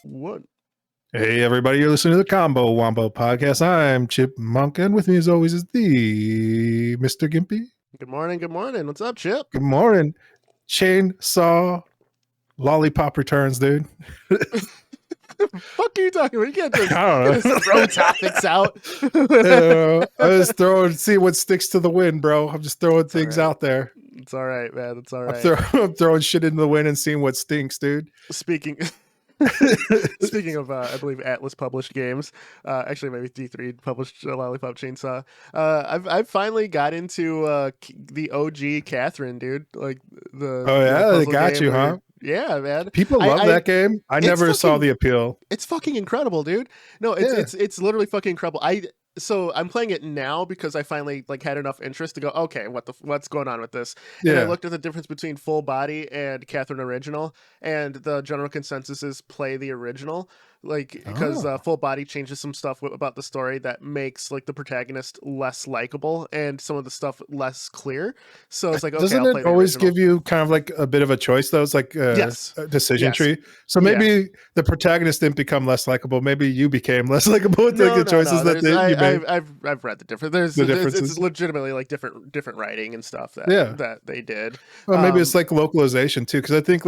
What? Hey everybody, you're listening to the Wombo podcast. I'm Chip Monk, and with me as always is the Mr. Gimpy. Good morning, good morning. What's up, Chip? Good morning. Chainsaw Lollipop returns, dude. Fuck are you talking about? You can't just, I don't know. just throw topics out. I was throwing, see what sticks to the wind, bro. I'm just throwing things out there. It's all right, man. It's all right. I'm throwing shit into the wind and seeing what stinks, dude. Speaking of, I believe Atlus published games. Actually, maybe D3 published Lollipop Chainsaw. I've finally got into the OG Catherine, dude. Like they got you, huh? Yeah, man. People love that game. I never saw the appeal. It's fucking incredible, dude. No, it's literally fucking incredible. So I'm playing it now because I finally had enough interest to go, okay, what's going on with this? Yeah. And I looked at the difference between Full Body and Catherine Original, and the general consensus is play the original. Because Full Body changes some stuff about the story that makes the protagonist less likable and some of the stuff less clear. So it's doesn't it always give you kind of a bit of a choice though? It's a decision tree. So maybe the protagonist didn't become less likable. Maybe you became less likable with the choices that you made. I've read the difference. It's legitimately different writing and stuff that they did. Well, maybe it's localization too, because I think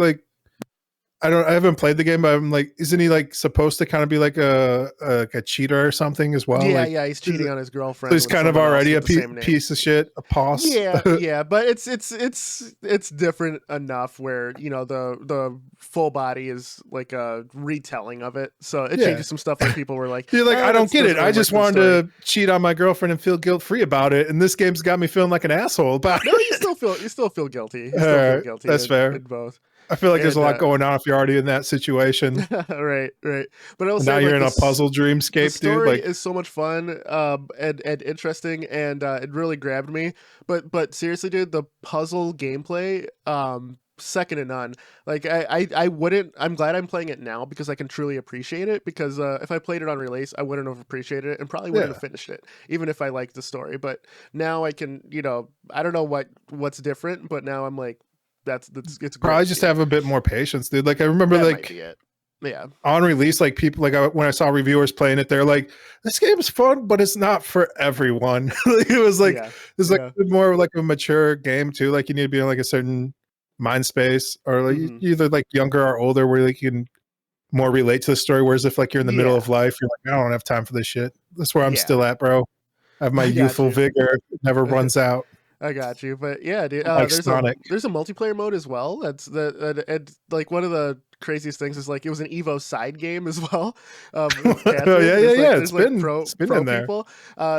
I haven't played the game, but I'm isn't he supposed to kind of be a cheater or something as well? Yeah, he's cheating on his girlfriend. So he's kind of already a piece of shit, a poss. Yeah, but it's different enough where the Full Body is a retelling of it, so it changes some stuff where people were you're I don't get it. I just wanted to cheat on my girlfriend and feel guilt free about it, and this game's got me feeling like an asshole about it. No, you still feel guilty. Feel guilty. That's fair. In both. I feel there's a lot going on if you're already in that situation. Right. But now you're in a puzzle dreamscape, dude. The story is so much fun and interesting, and it really grabbed me. But seriously, dude, the puzzle gameplay, second to none. I'm glad I'm playing it now because I can truly appreciate it. Because if I played it on release, I wouldn't have appreciated it and probably wouldn't have finished it, even if I liked the story. But now I can, I don't know what's different, but now I'm it's probably just have a bit more patience, dude. I remember on release, people when I saw reviewers playing it, they're this game is fun, but it's not for everyone. It was more of a mature game too. You need to be in a certain mind space, or either younger or older, where you can more relate to the story. Whereas if you're in the middle of life, you're I don't have time for this shit. That's where I'm still at, bro. I have my youthful vigor. It never runs out. I got you, but yeah, dude. There's a multiplayer mode as well. That's one of the craziest things is it was an Evo side game as well. Yeah. It's been pro in there. People.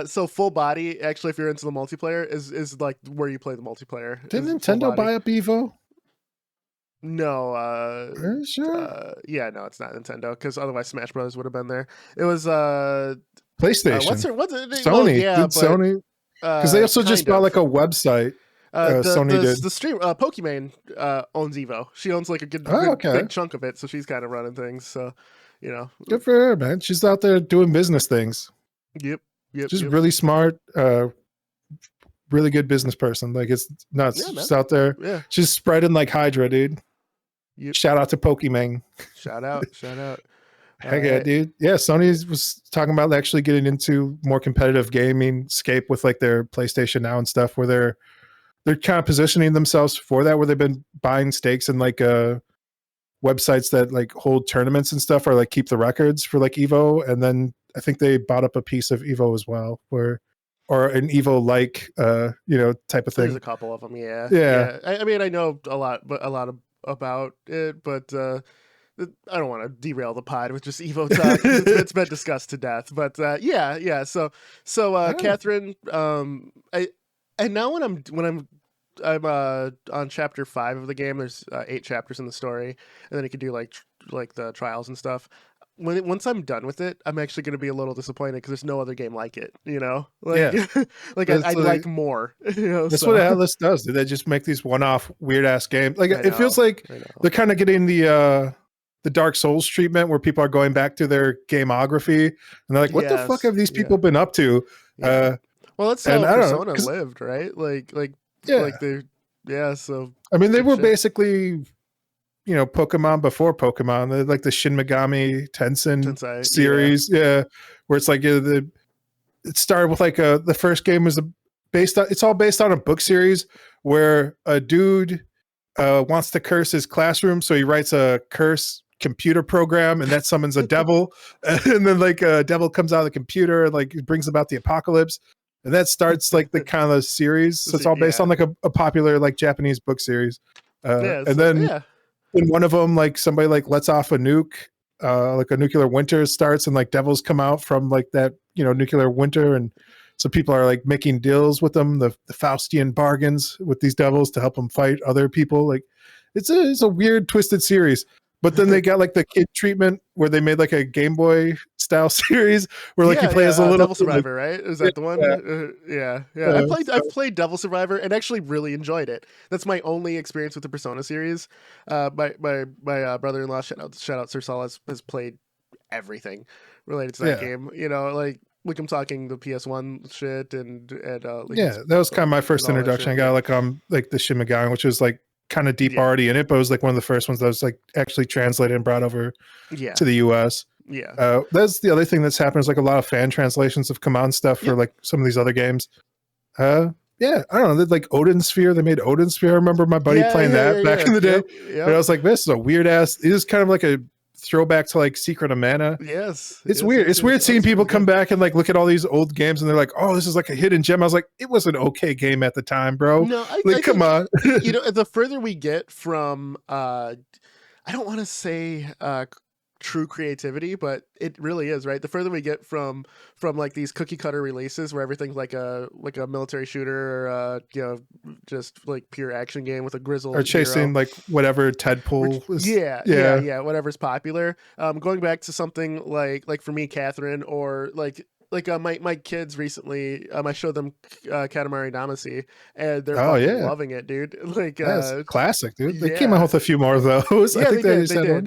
So Full Body, actually, if you're into the multiplayer, is where you play the multiplayer. Did Nintendo buy up Evo? No. Are you sure? Yeah, no, it's not Nintendo, because otherwise Smash Brothers would have been there. It was PlayStation. What's it? Sony. Sony. Because they also just bought a website. Sony did. The stream Pokimane owns Evo. She owns a good big chunk of it, so she's kind of running things. So good for her, man. She's out there doing business things. Yep. She's really smart, really good business person. It's nuts. She's out there. Yeah. She's spreading like Hydra, dude. Yep. Shout out to Pokimane. Shout out. Heck yeah, dude. Yeah, Sony was talking about actually getting into more competitive gaming scape with their PlayStation Now and stuff, where they're kind of positioning themselves for that, where they've been buying stakes in websites that hold tournaments and stuff, or keep the records for Evo. And then I think they bought up a piece of Evo as well, or an Evo type of thing. There's a couple of them, yeah. I mean, I know a lot about it, but I don't want to derail the pod with just Evo talk. It's been discussed to death, but yeah. So Catherine, and now when I'm on chapter 5 of the game. There's 8 chapters in the story, and then you can do like the trials and stuff. Once I'm done with it, I'm actually going to be a little disappointed because there's no other game like it, I'd like more. That's what Atlus does. They just make these one-off weird-ass games. It feels like they're kind of getting the Dark Souls treatment, where people are going back to their gameography and they're like, what the fuck have these people been up to? Well, that's how Persona lived, right? They Yeah, so I mean, they were basically, you know, Pokemon before Pokemon. They're like the Shin Megami Tensei series, yeah, where it's like it started with like the first game was it's all based on a book series where a dude wants to curse his classroom, so he writes a curse computer program, and that summons a devil, and then like a devil comes out of the computer and like brings about the apocalypse, and that starts like the kind of series. So it's all based on like a popular like Japanese book series, and then in one of them, like somebody like lets off a nuke, like a nuclear winter starts, and like devils come out from like that, you know, nuclear winter, and so people are like making deals with them, the Faustian bargains with these devils to help them fight other people. Like it's a weird twisted series. But then they got like the kid treatment where they made like a Game Boy style series where like you play as a little Devil Survivor, right? Is that the one? Yeah. I've played Devil Survivor and actually really enjoyed it. That's my only experience with the Persona series. My brother-in-law, shout out Sir Saul, has played everything related to that game. You know, like I'm talking the PS1 shit and like that was kind of my first introduction. I got like the Shin Megami, which was like kind of deep already in it, but it was like one of the first ones that was like actually translated and brought over to the US. That's the other thing that's happened is like a lot of fan translations have come out and stuff for like some of these other games. I don't know, like Odin Sphere, they made Odin Sphere. I remember my buddy playing that back in the day. But I was like, this is a weird ass, it is kind of like a throwback to like Secret of Mana. It's weird. It's weird seeing people come back and like look at all these old games and they're like, oh, this is like a hidden gem. I was like, it was an okay game at the time, bro. No, come on. You know, the further we get from I don't want to say true creativity, but it really is, right? The further we get from like these cookie cutter releases where everything's like a military shooter or you know, just like pure action game with a grizzled or chasing hero. Like whatever Tedpool is, whatever's popular. Going back to something like for me, Catherine, or like my kids recently, I showed them Katamari Damacy, and they're loving it, dude. Like that's classic, dude. They came out with a few more of those. I think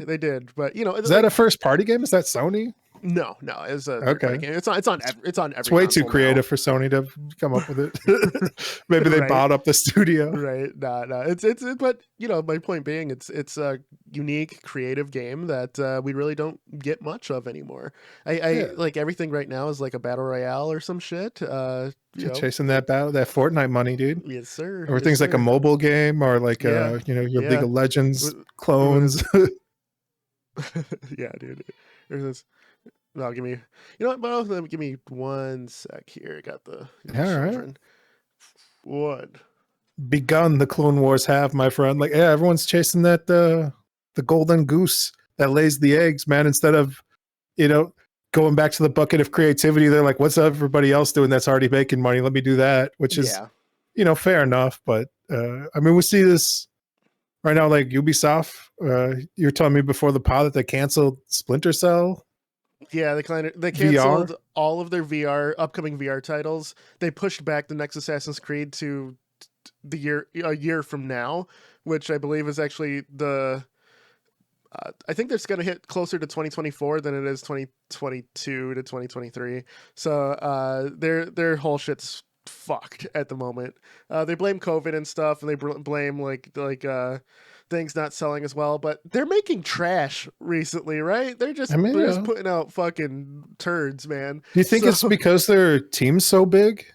they did. But you know, is that a first party game? Is that Sony? No, it's a third-party game. It's on every. It's way too creative for Sony to come up with it. Maybe they bought up the studio. Right? No. It's but you know, my point being, it's a unique, creative game that we really don't get much of anymore. I like everything right now is like a battle royale or some shit. Chasing that Fortnite money, dude. Yes, sir. Everything's like a mobile game or like you know, your League of Legends clones. Yeah, dude. There's this. No, give me. You know what, give me 1 sec here. I got the. All right. What? Begun the Clone Wars have, my friend. Like, yeah, everyone's chasing that the golden goose that lays the eggs, man. Instead of, you know, going back to the bucket of creativity, they're like, what's everybody else doing that's already making money? Let me do that, which is, you know, fair enough. But I mean, we see this right now, like Ubisoft. You were telling me before the pod that they canceled Splinter Cell. Yeah, they canceled VR? All of their upcoming VR titles. They pushed back the next Assassin's Creed to a year from now, which I believe is actually I think that's going to hit closer to 2024 than it is 2022 to 2023. So their whole shit's fucked at the moment. They blame COVID and stuff, and they blame like things not selling as well, but they're making trash recently, right? They're just putting out fucking turds, man. Do you think it's because their team's so big?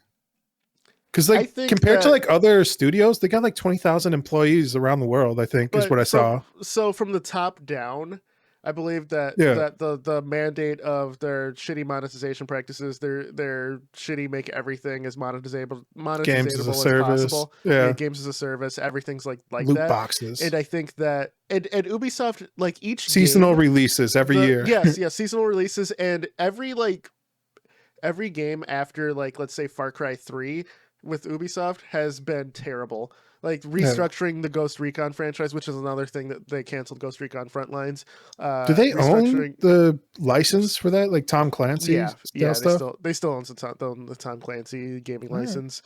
Because like compared to like other studios, they got like 20,000 employees around the world, I think, is what I saw. So from the top down, I believe that the mandate of their shitty monetization practices, their shitty make everything as monetizable games as a service. Possible. Games as a service, everything's like loot that. Boxes. And I think that and Ubisoft, like each seasonal releases every year. Yes, seasonal releases, and every game after, like, let's say Far Cry 3 with Ubisoft has been terrible. Like restructuring the Ghost Recon franchise, which is another thing that they canceled, Ghost Recon Frontlines. Do they own the license for that, like Tom Clancy? Yeah, stuff? They still own the Tom Clancy gaming license.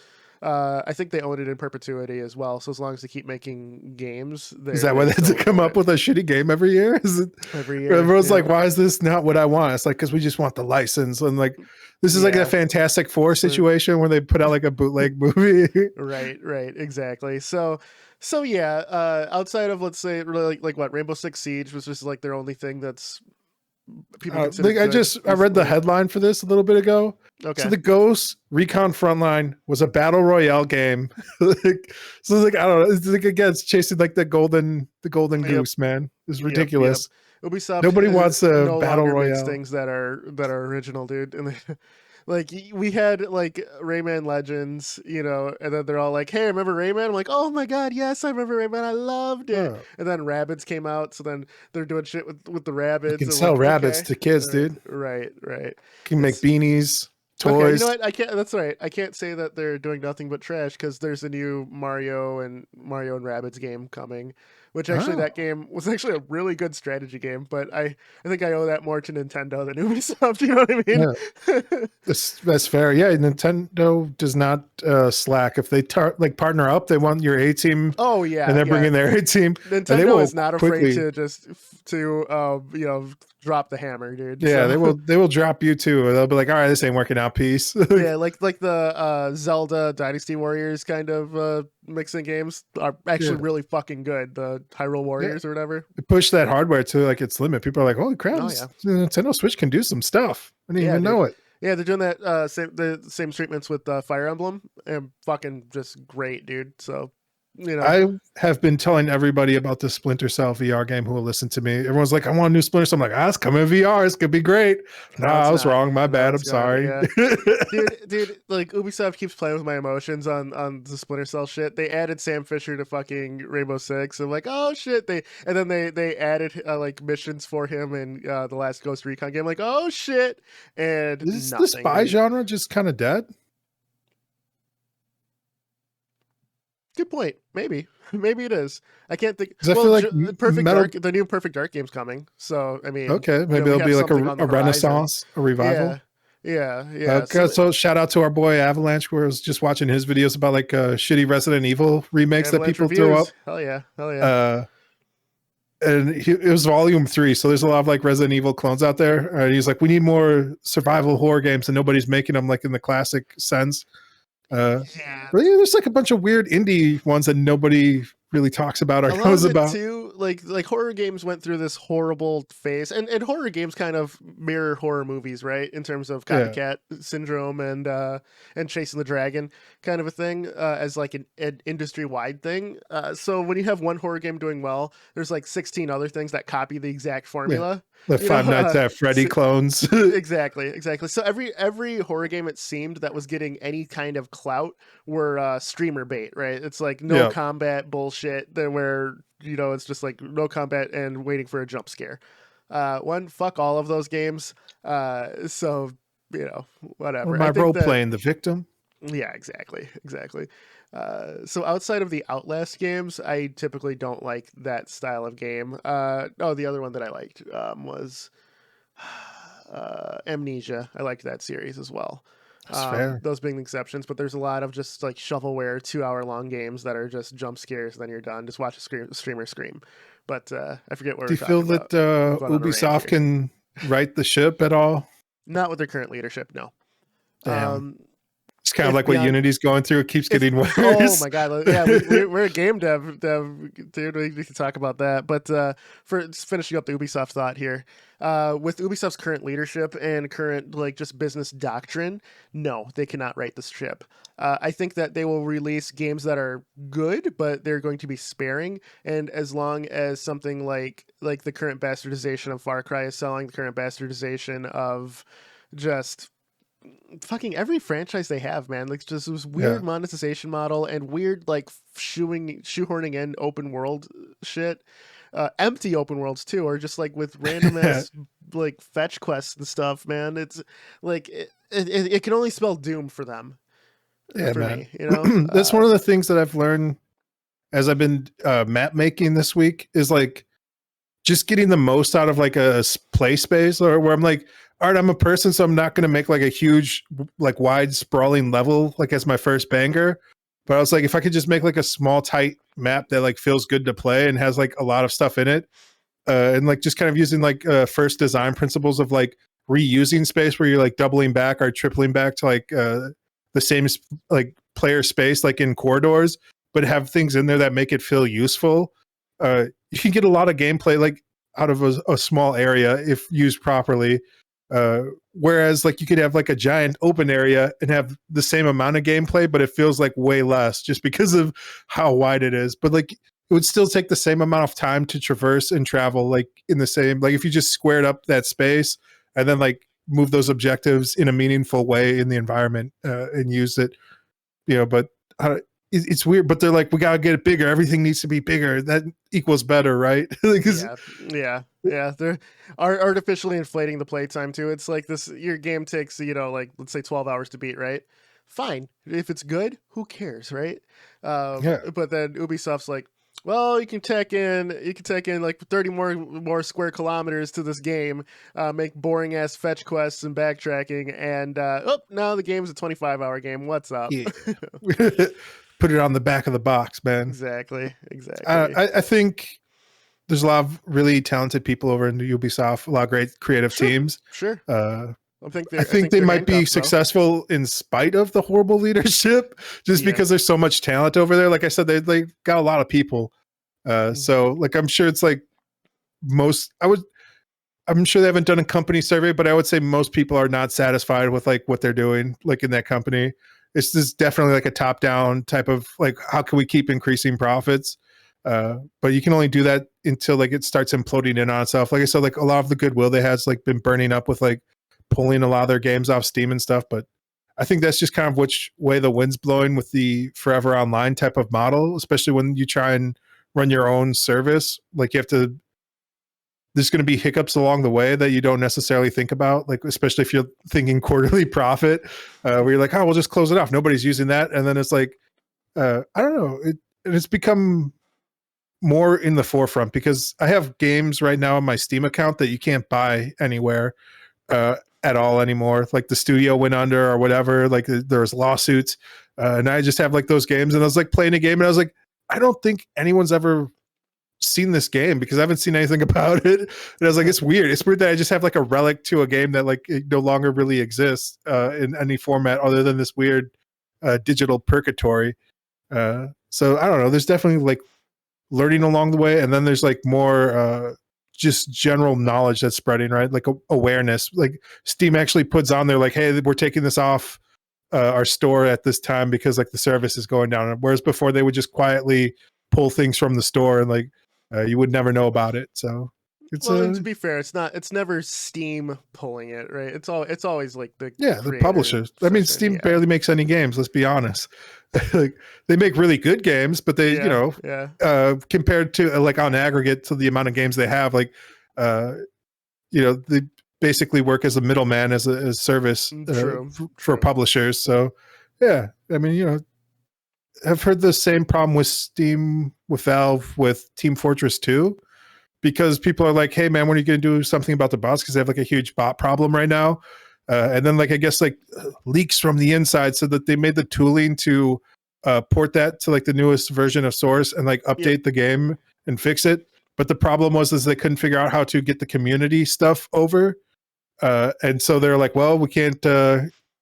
I think they own it in perpetuity as well. So as long as they keep making games, is that why they have to come up with a shitty game every year? Is it every year? Everyone's like, why is this not what I want? It's like, because we just want the license. And like, this is like a Fantastic Four situation where they put out like a bootleg movie. Right, exactly. So yeah, outside of, let's say, really like what, Rainbow Six Siege was just like their only thing that's people consider I read the headline for this a little bit ago. Okay. So the Ghost Recon Frontline was a battle royale game. So it's like, I don't know. It's like, again, it's chasing like the golden goose, man. It's ridiculous. Yep. Ubisoft, nobody wants a no battle royale. makes things that are original, dude. And like, we had like Rayman Legends, and then they're all like, "Hey, remember Rayman?" I'm like, "Oh my god, yes, I remember Rayman. I loved it." Oh. And then Rabbids came out, so then they're doing shit with the Rabbids. You can sell Rabbids to kids, dude. Right. You can make beanies, toys. Okay, you know what? I can't. That's right. I can't say that they're doing nothing but trash, because there's a new Mario and Rabbids game coming. Which actually, that game was actually a really good strategy game, but I think I owe that more to Nintendo than Ubisoft. You know what I mean? Yeah. That's fair. Yeah, Nintendo does not slack. If they partner up, they want your A team. Oh yeah, and they're bringing their A team. Nintendo is not afraid to just drop the hammer, dude. Yeah, so. They will drop you too. They'll be like, all right, this ain't working out. Peace. Yeah, like the Zelda Dynasty Warriors kind of mixing games are actually really fucking good. The Hyrule Warriors or whatever. They push that hardware to like its limit. People are like, holy crap, Nintendo Switch can do some stuff. I didn't even know it. Yeah, they're doing that the same treatments with Fire Emblem, and fucking just great, dude. So, I have been telling everybody about the Splinter Cell VR game who will listen to me. Everyone's like, I want a new Splinter Cell. I'm like, it's coming in VR. It's gonna be great. No, I was wrong. My bad. I'm sorry. Yeah. dude, like Ubisoft keeps playing with my emotions on the Splinter Cell shit. They added Sam Fisher to fucking Rainbow Six. I'm like, oh shit. They added like missions for him in the last Ghost Recon game. I'm like, oh shit. And is the spy genre just kind of dead? Good point. Maybe it is. I can't think. I feel like the new Perfect Dark game's coming. So I mean, okay, maybe it'll be like a renaissance, a revival. Yeah. Okay, so shout out to our boy Avalanche. Where I was just watching his videos about like shitty Resident Evil remakes that people throw up. Hell yeah. And it was volume 3, so there's a lot of like Resident Evil clones out there. He's like, we need more survival horror games, and nobody's making them like in the classic sense. There's like a bunch of weird indie ones that nobody really talks about or knows about too. Like horror games went through this horrible phase, and horror games kind of mirror horror movies, right, in terms of copycat syndrome and Chasing the Dragon kind of a thing, as like an industry-wide thing. So when you have one horror game doing well, there's like 16 other things that copy the exact formula. The Five Nights at Freddy clones. Exactly. So every horror game, it seemed, that was getting any kind of clout were streamer bait, right? It's like no combat bullshit where it's just like no combat and waiting for a jump scare. Fuck all of those games. So whatever. My role playing the victim. Yeah, exactly. So outside of the Outlast games, I typically don't like that style of game. The other one that I liked was Amnesia. I liked that series as well. That's fair. Those being the exceptions, but there's a lot of just like shovelware 2-hour-long games that are just jump scares, and then you're done. Just watch a streamer scream. But I forget what we're talking about. Do you feel that Ubisoft can right the ship at all? Not with their current leadership, no. Damn. It's kind of like what Unity's going through. It keeps getting worse. Oh my god! Yeah, we're a game dev, dude. We can talk about that. But for finishing up the Ubisoft thought here, with Ubisoft's current leadership and current like just business doctrine, no, they cannot right this ship. I think that they will release games that are good, but they're going to be sparing. And as long as something like the current bastardization of Far Cry is selling, the current bastardization of just fucking every franchise they have, man, like just this weird monetization model and weird like shoehorning in open world shit, empty open worlds too, or just like with random ass like fetch quests and stuff, man. It's like it can only spell doom for them. For me, that's one of the things that I've learned as I've been map making this week is like just getting the most out of like a play space, or where I'm like, all right, I'm a person, so I'm not going to make like a huge, like wide sprawling level, like as my first banger. But I was like, if I could just make like a small, tight map that like feels good to play and has like a lot of stuff in it, and like just kind of using like first design principles of like reusing space where you're like doubling back or tripling back to like the same like player space like in corridors, but have things in there that make it feel useful. You can get a lot of gameplay like out of a small area if used properly. Whereas like you could have like a giant open area and have the same amount of gameplay, but it feels like way less just because of how wide it is. But like it would still take the same amount of time to traverse and travel, like in the same, like if you just squared up that space and then like move those objectives in a meaningful way in the environment and use it, but it's weird, but they're like, we gotta get it bigger. Everything needs to be bigger. That equals better, right? Yeah. They're artificially inflating the playtime too. It's like this: your game takes like let's say 12 hours to beat, right? Fine, if it's good, who cares, right? But then Ubisoft's like, well, you can take in like 30 more square kilometers to this game, make boring ass fetch quests and backtracking, and now the game's a 25-hour game. What's up? Yeah. Put it on the back of the box, man. Exactly. I think there's a lot of really talented people over in Ubisoft, a lot of great creative teams. Sure. I think they might be successful in spite of the horrible leadership, just because there's so much talent over there. Like I said, they got a lot of people. So like, I'm sure it's like I'm sure they haven't done a company survey, but I would say most people are not satisfied with like what they're doing, like in that company. It's just definitely like a top down type of like, how can we keep increasing profits? But you can only do that until like it starts imploding in on itself. Like I said, like a lot of the goodwill they has like been burning up with like pulling a lot of their games off Steam and stuff. But I think that's just kind of which way the wind's blowing with the forever online type of model, especially when you try and run your own service. Like there's going to be hiccups along the way that you don't necessarily think about, like especially if you're thinking quarterly profit, where you're like, oh, we'll just close it off. Nobody's using that. And then it's like, I don't know. It's become more in the forefront because I have games right now on my Steam account that you can't buy anywhere at all anymore. Like the studio went under or whatever. Like there was lawsuits, and I just have like those games. And I was like playing a game, and I was like, I don't think anyone's ever seen this game because I haven't seen anything about it. And I was like, it's weird. It's weird that I just have like a relic to a game that like it no longer really exists in any format other than this weird digital purgatory. So I don't know. There's definitely like learning along the way, and then there's like more just general knowledge that's spreading, right? Like awareness. Like Steam actually puts on there like, hey, we're taking this off our store at this time because like the service is going down. Whereas before they would just quietly pull things from the store and like you would never know about it. So it's to be fair, it's never Steam pulling it, right? It's always like the publishers. I mean, Steam barely makes any games. Let's be honest. Like they make really good games, but they compared to like on aggregate to the amount of games they have, like they basically work as a middleman as a service for publishers. So yeah, I mean, I've heard the same problem with Steam, with Valve, with Team Fortress 2, because people are like, hey man, when are you going to do something about the bots? Because they have like a huge bot problem right now. And then like, I guess like leaks from the inside so that they made the tooling to port that to like the newest version of Source and like update the game and fix it. But the problem was they couldn't figure out how to get the community stuff over. And so they're like, well, we can't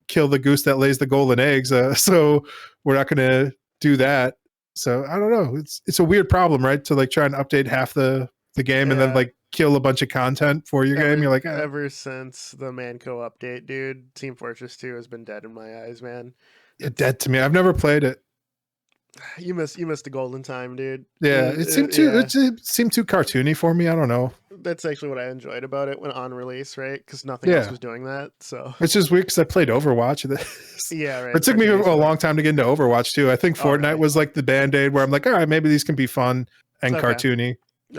kill the goose that lays the golden eggs. So we're not going to do that. So I don't know. It's a weird problem, right? To like try and update half the game and then like kill a bunch of content for your game. You're like, ever since the Manco update, dude, Team Fortress 2 has been dead in my eyes, man. It's dead to me. I've never played it. You missed the golden time, dude. Yeah, it seemed too cartoony for me. I don't know. That's actually what I enjoyed about it when on release, right? Because nothing else was doing that. So it's just weird because I played Overwatch. Right. It took me a long time to get into Overwatch too. I think Fortnite was like the band-aid where I'm like, all right, maybe these can be fun and cartoony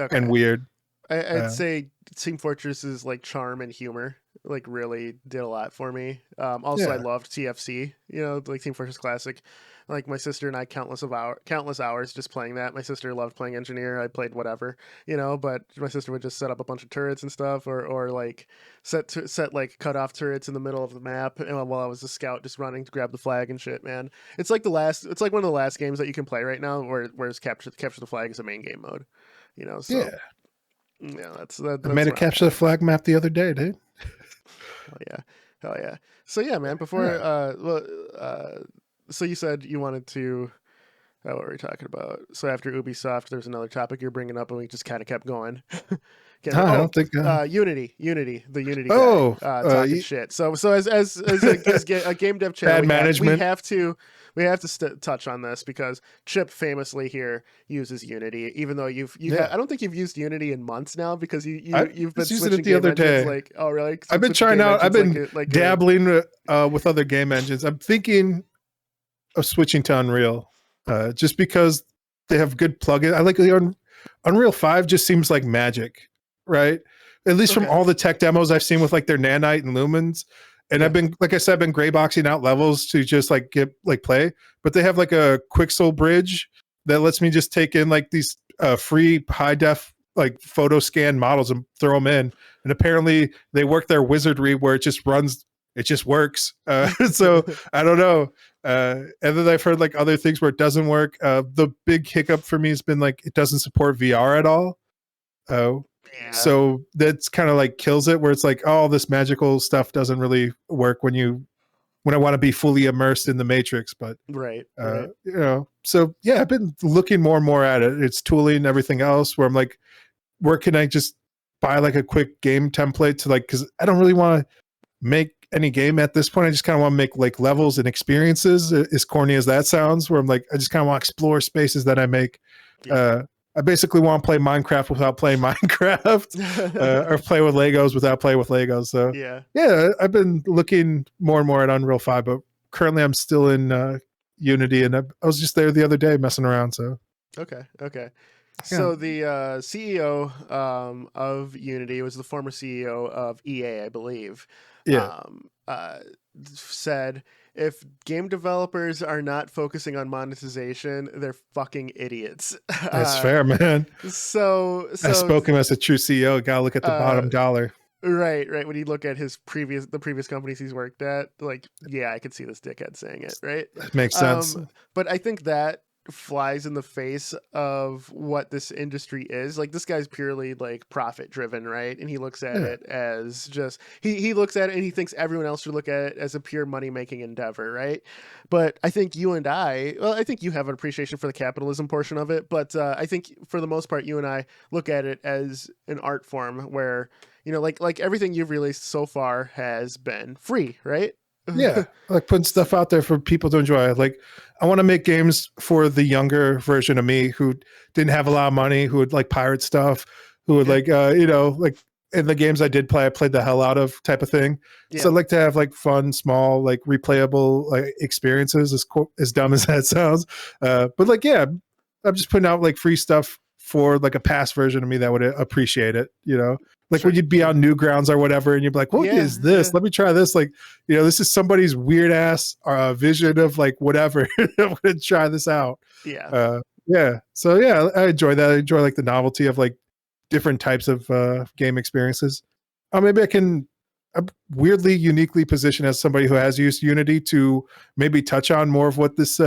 and weird. I'd say Team Fortress's like charm and humor really did a lot for me. Also, I loved TFC, like Team Fortress Classic. Like my sister and I, countless hours just playing that. My sister loved playing Engineer. I played whatever, but my sister would just set up a bunch of turrets and stuff, or like set like cutoff turrets in the middle of the map, and while I was a scout, just running to grab the flag and shit. Man, it's like It's like one of the last games that you can play right now, whereas capture the flag is a main game mode. So that's that. I made a capture the flag map the other day, dude. Hell yeah. So yeah, man. Before so you said you wanted to. What were we talking about? So after Ubisoft, there's another topic you're bringing up, and we just kind of kept going. I don't think Unity, the Unity guy, talking shit. So as a game dev channel, we have to touch on this because Chip famously here uses Unity, even though I don't think you've used Unity in months now because you've been switching it the other day. Like, oh really? I've been trying out. I've been dabbling with other game engines. I'm thinking of switching to Unreal, just because they have good plugins. I like the Unreal 5 just seems like magic, right? At least from all the tech demos I've seen with like their Nanite and Lumens. And I've been, like I said, I've been gray boxing out levels to just like get like play, but they have like a Quixel bridge that lets me just take in like these free high def like photo scan models and throw them in. And apparently they work their wizardry where it just runs, it just works. So I don't know. And then I've heard like other things where it doesn't work. The big hiccup for me has been like it doesn't support VR at all. So that's kind of like kills it, where it's like, oh, this magical stuff doesn't really work when I want to be fully immersed in the Matrix. But right. So yeah, I've been looking more and more at it. It's tooling and everything else where I'm like, where can I just buy like a quick game template to like, because I don't really want to make any game at this point. I just kind of want to make like levels and experiences, as corny as that sounds, where I'm like, I just kind of want to explore spaces that I make. I basically want to play Minecraft without playing Minecraft, or play with Legos without playing with Legos. So yeah, I've been looking more and more at Unreal 5, but currently I'm still in Unity, and I was just there the other day messing around. So okay. So the CEO of Unity was the former CEO of EA, I believe. Said if game developers are not focusing on monetization, they're fucking idiots. That's fair, man. So I spoke him as a true CEO. Gotta look at the bottom dollar. Right. When you look at the previous companies he's worked at, like, yeah, I could see this dickhead saying it, right? That makes sense. But I think that flies in the face of what this industry is. Like, this guy's purely like profit driven, right? And he looks at it as just he looks at it and he thinks everyone else should look at it as a pure money making endeavor, right? But I think I think you have an appreciation for the capitalism portion of it, but I think for the most part you and I look at it as an art form where, like everything you've released so far has been free, right? Yeah, like putting stuff out there for people to enjoy. Like, I want to make games for the younger version of me who didn't have a lot of money, who would like pirate stuff, who would like, like in the games I did play, I played the hell out of type of thing. So I'd like to have like fun, small, like replayable like experiences, as dumb as that sounds. But like, yeah, I'm just putting out like free stuff for like a past version of me that would appreciate it, like when you'd be on Newgrounds or whatever, and you'd be like, what is this? Let me try this. Like, this is somebody's weird ass vision of like, whatever. I'm going to try this out. Yeah. So yeah, I enjoy that. I enjoy like the novelty of like different types of game experiences. Maybe I'm weirdly uniquely positioned as somebody who has used Unity to maybe touch on more of what this,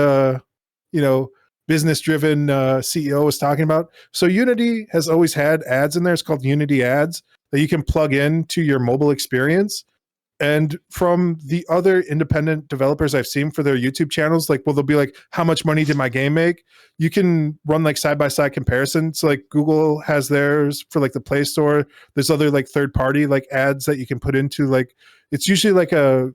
business-driven CEO was talking about. So Unity has always had ads in there. It's called Unity Ads that you can plug in to your mobile experience. And from the other independent developers I've seen for their YouTube channels, like, they'll be like, how much money did my game make? You can run like side-by-side comparisons. So like Google has theirs for like the Play Store. There's other like third-party like ads that you can put into, like, it's usually like an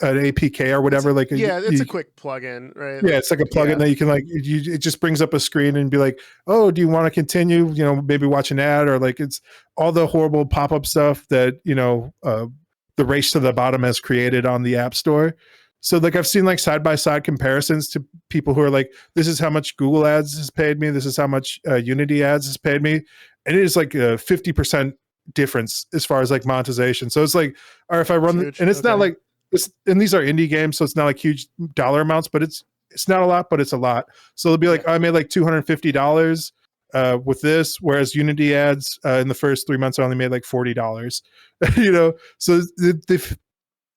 APK or whatever. It's a quick plugin, right? Yeah, it's like a plugin that you can like. It just brings up a screen and be like, "Oh, do you want to continue? Maybe watch an ad," or like it's all the horrible pop-up stuff that the race to the bottom has created on the App Store. So like I've seen like side-by-side comparisons to people who are like, "This is how much Google Ads has paid me. This is how much Unity Ads has paid me," and it is like 50% difference as far as like monetization. So it's like, or if I run, and it's not like it's, and these are indie games, so it's not like huge dollar amounts, but it's not a lot, but it's a lot. So it'll be like, I made like $250 with this, whereas Unity ads in the first 3 months I only made like $40. You know, so they've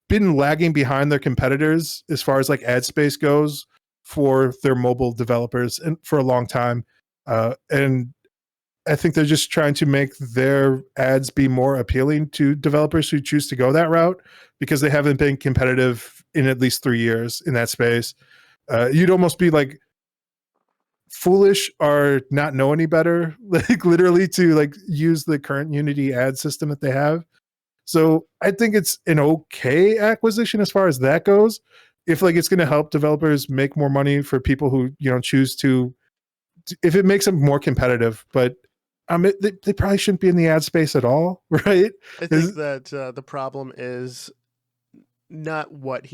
been lagging behind their competitors as far as like ad space goes for their mobile developers and for a long time. And I think they're just trying to make their ads be more appealing to developers who choose to go that route, because they haven't been competitive in at least 3 years in that space. You'd almost be like foolish or not know any better, like literally, to like use the current Unity ad system that they have. So I think it's an okay acquisition as far as that goes. If like it's going to help developers make more money for people who, you know, choose to, if it makes them more competitive, but they probably shouldn't be in the ad space at all, right? I think that the problem is not what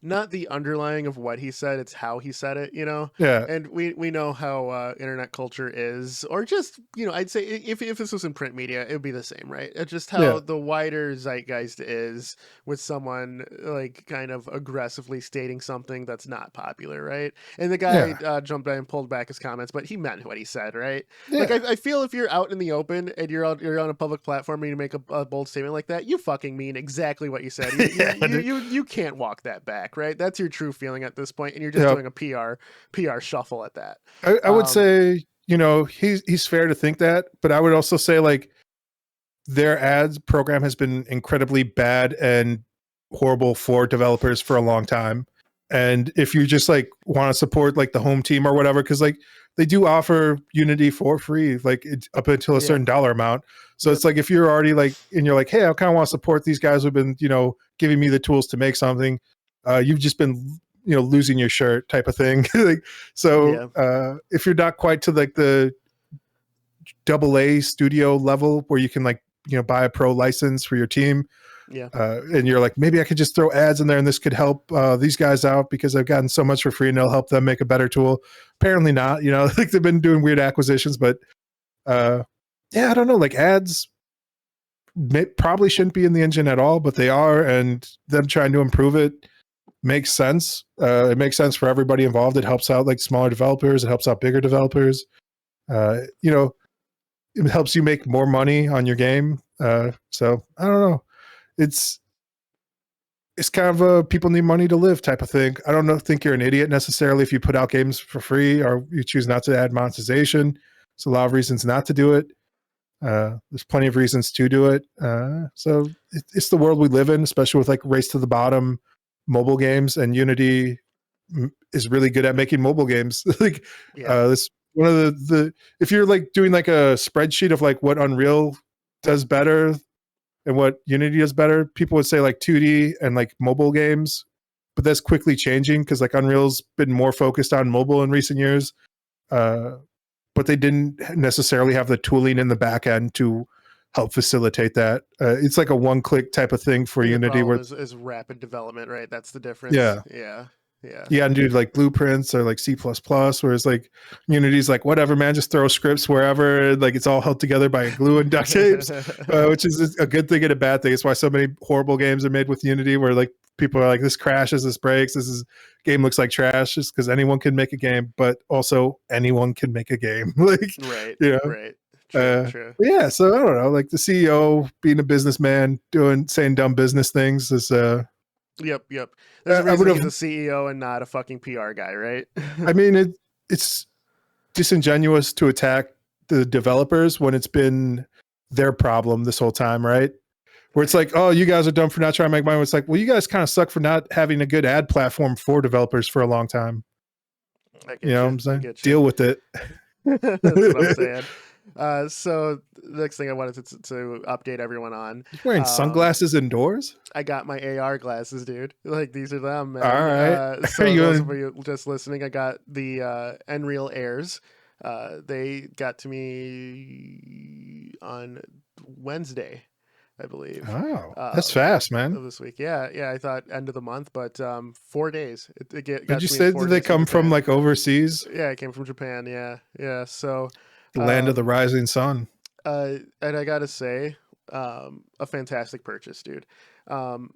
not the underlying of what he said, it's how he said it, you know? Yeah. And we know how internet culture is, or just, you know, I'd say if this was in print media, it would be the same, right? It's just how the wider zeitgeist is with someone like kind of aggressively stating something that's not popular, right? And the guy jumped in and pulled back his comments, but he meant what he said, right? Yeah. Like, I feel if you're out in the open and you're on a public platform and you make a bold statement like that, you fucking mean exactly what you said. You can't walk that back. Right, that's your true feeling at this point, and you're just doing a PR shuffle at that. I would say, you know, he's fair to think that, but I would also say like their ads program has been incredibly bad and horrible for developers for a long time. And if you just like want to support like the home team or whatever, because like they do offer Unity for free, like up until a certain dollar amount. So it's like if you're already like, and you're like, hey, I kind of want to support these guys who've been, you know, giving me the tools to make something. You've just been, you know, losing your shirt type of thing. Like, so if you're not quite to like the AA studio level where you can like, you know, buy a pro license for your team, and you're like, maybe I could just throw ads in there and this could help these guys out because I've gotten so much for free and it'll help them make a better tool. Apparently not, you know, like they've been doing weird acquisitions, but I don't know, like ads probably shouldn't be in the engine at all, but they are, and them trying to improve it makes sense. It makes sense for everybody involved. It helps out like smaller developers. It helps out bigger developers. You know, it helps you make more money on your game. So I don't know. It's kind of a people need money to live type of thing. I don't think you're an idiot necessarily if you put out games for free or you choose not to add monetization. There's a lot of reasons not to do it. There's plenty of reasons to do it. So it's the world we live in, especially with like race to the bottom mobile games, and Unity is really good at making mobile games. Like this one of the if you're like doing like a spreadsheet of like what Unreal does better and what Unity does better, people would say like 2D and like mobile games, but that's quickly changing because like Unreal's been more focused on mobile in recent years, but they didn't necessarily have the tooling in the back end to help facilitate that. It's like a one-click type of thing for Unity, where is rapid development, right? That's the difference. Yeah, and do like blueprints or like C++, whereas like Unity's like, whatever, man, just throw scripts wherever, like it's all held together by glue and duct tapes, which is a good thing and a bad thing. It's why so many horrible games are made with Unity, where like people are like, this crashes, this breaks, game looks like trash, just because anyone can make a game, but also anyone can make a game. Like, right, you know? Right. True. Yeah, so I don't know, like the CEO being a businessman, saying dumb business things is Yep. There's a reason he's a CEO and not a fucking PR guy, right? I mean, it's disingenuous to attack the developers when it's been their problem this whole time, right? Where it's like, oh, you guys are dumb for not trying to make money. It's like, well, you guys kind of suck for not having a good ad platform for developers for a long time. You know what I'm saying? Deal with it. That's what I'm saying. So the next thing I wanted to update everyone on. You're wearing sunglasses indoors? I got my AR glasses, dude. Like, these are them, man. All right. So those of you just listening, I got the Nreal Airs. They got to me on Wednesday, I believe. Oh, that's fast, man. Of this week. Yeah. I thought end of the month, but 4 days. Did you say did they come from like overseas? Yeah, it came from Japan. Yeah. So the land of the rising sun. And I gotta say, a fantastic purchase, dude. Um,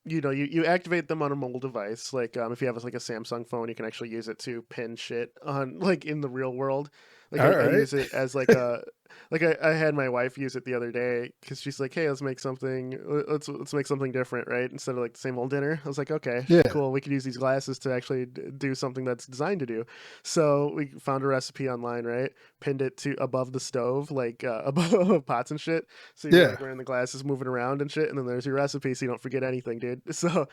you activate them on a mobile device. Like, if you have like a Samsung phone, you can actually use it to pin shit on, like, in the real world. Like, I use it as like a, like I had my wife use it the other day because she's like, hey, let's make something, let's make something different, right? Instead of like the same old dinner. I was like, okay, cool. We could use these glasses to actually do something that's designed to do. So we found a recipe online, right? Pinned it to above the stove, like, above pots and shit. So you're like wearing the glasses, moving around and shit, and then there's your recipe, so you don't forget anything, dude. So,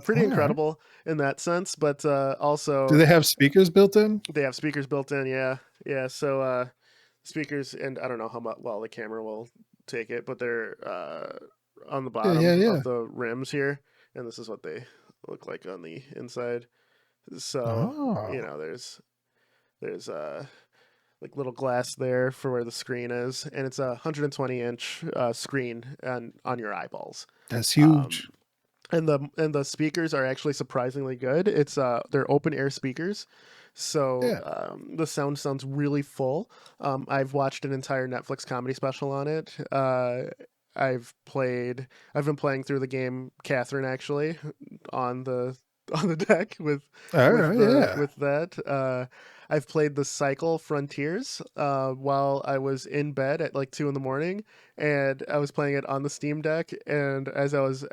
pretty incredible in that sense. But also, do they have speakers built in? They have speakers built in, yeah. So speakers, and I don't know how well the camera will take it, but they're on the bottom of the rims here, and this is what they look like on the inside. So there's like little glass there for where the screen is, and it's a 120-inch screen on your eyeballs. That's huge. And the speakers are actually surprisingly good. It's they're open air speakers, so the sound sounds really full. I've watched an entire Netflix comedy special on it. I've been playing through the game Catherine, actually, on the deck with that. I've played the Cycle Frontiers while I was in bed at like 2 a.m, and I was playing it on the Steam Deck. And as I was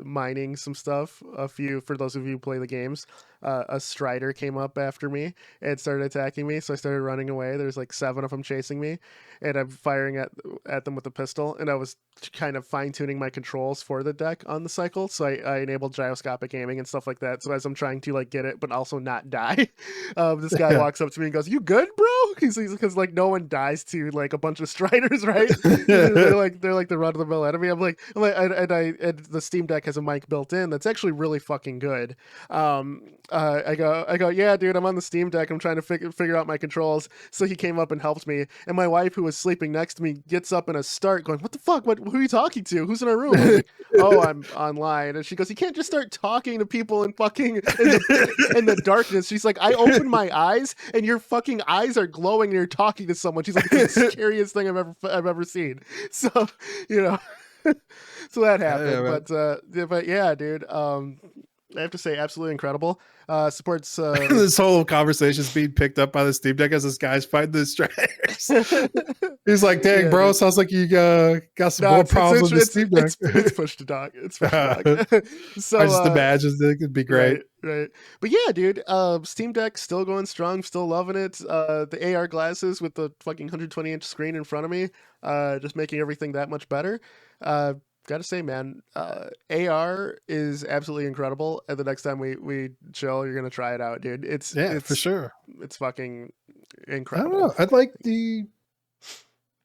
mining some stuff, for those of you who play the games, a Strider came up after me and started attacking me. So I started running away. There's like 7 of them chasing me, and I'm firing at them with a pistol. And I was kind of fine tuning my controls for the deck on the Cycle, so I enabled gyroscopic aiming and stuff like that. So as I'm trying to like get it but also not die, this guy walks up to me and goes, "You good, bro?" Because like no one dies to like a bunch of Striders, right? they're like the run of the mill enemy. And the Steam Deck has a mic built in that's actually really fucking good. I go, yeah, dude, I'm on the Steam Deck. I'm trying to figure out my controls. So he came up and helped me. And my wife, who was sleeping next to me, gets up in a start going, "What the fuck? Who are you talking to? Who's in our room?" I'm like, "Oh, I'm online." And she goes, "You can't just start talking to people in fucking in the darkness." She's like, "I opened my eyes and your fucking eyes are glowing and you're talking to someone." She's like, "It's the scariest thing I've ever seen." So, so that happened. But yeah, dude. I have to say, absolutely incredible. Supports this whole conversation is being picked up by the Steam Deck as this guy's fighting the Striders. He's like, "Dang, bro, dude. Sounds like you got some more problems with the Steam Deck." It's push to talk. It's push to talk. So I just imagine it could be great. Right. But yeah, dude, Steam Deck still going strong, still loving it. The AR glasses with the fucking 120-inch screen in front of me, just making everything that much better. Gotta say, man, AR is absolutely incredible. And the next time we chill, you're gonna try it out, dude. It's for sure. It's fucking incredible. I don't know. I'd like the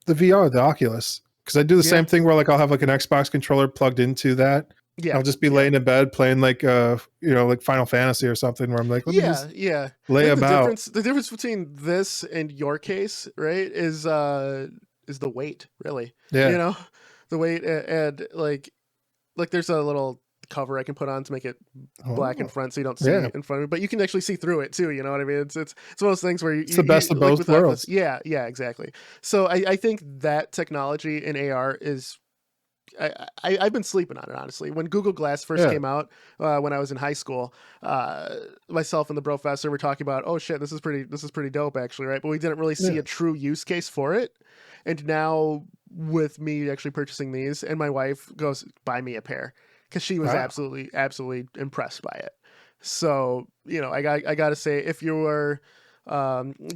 VR, the Oculus, because I do the same thing where like I'll have like an Xbox controller plugged into that. Yeah, I'll just be laying in bed playing like like Final Fantasy or something where I'm like, let me just lay about. The difference between this and your case, right, is the weight, really. Yeah. The weight and like there's a little cover I can put on to make it black in front so you don't see it in front of me, but you can actually see through it too. You know what I mean? It's one of those things where it's the best of both worlds. Yeah, exactly. So I think that technology in AR is. I've been sleeping on it, honestly. When Google Glass first came out, when I was in high school, myself and the professor were talking about, "Oh shit, this is pretty dope, actually," right? But we didn't really see a true use case for it. And now with me actually purchasing these, and my wife goes, "Buy me a pair," because she was absolutely impressed by it. So I got to say, if you are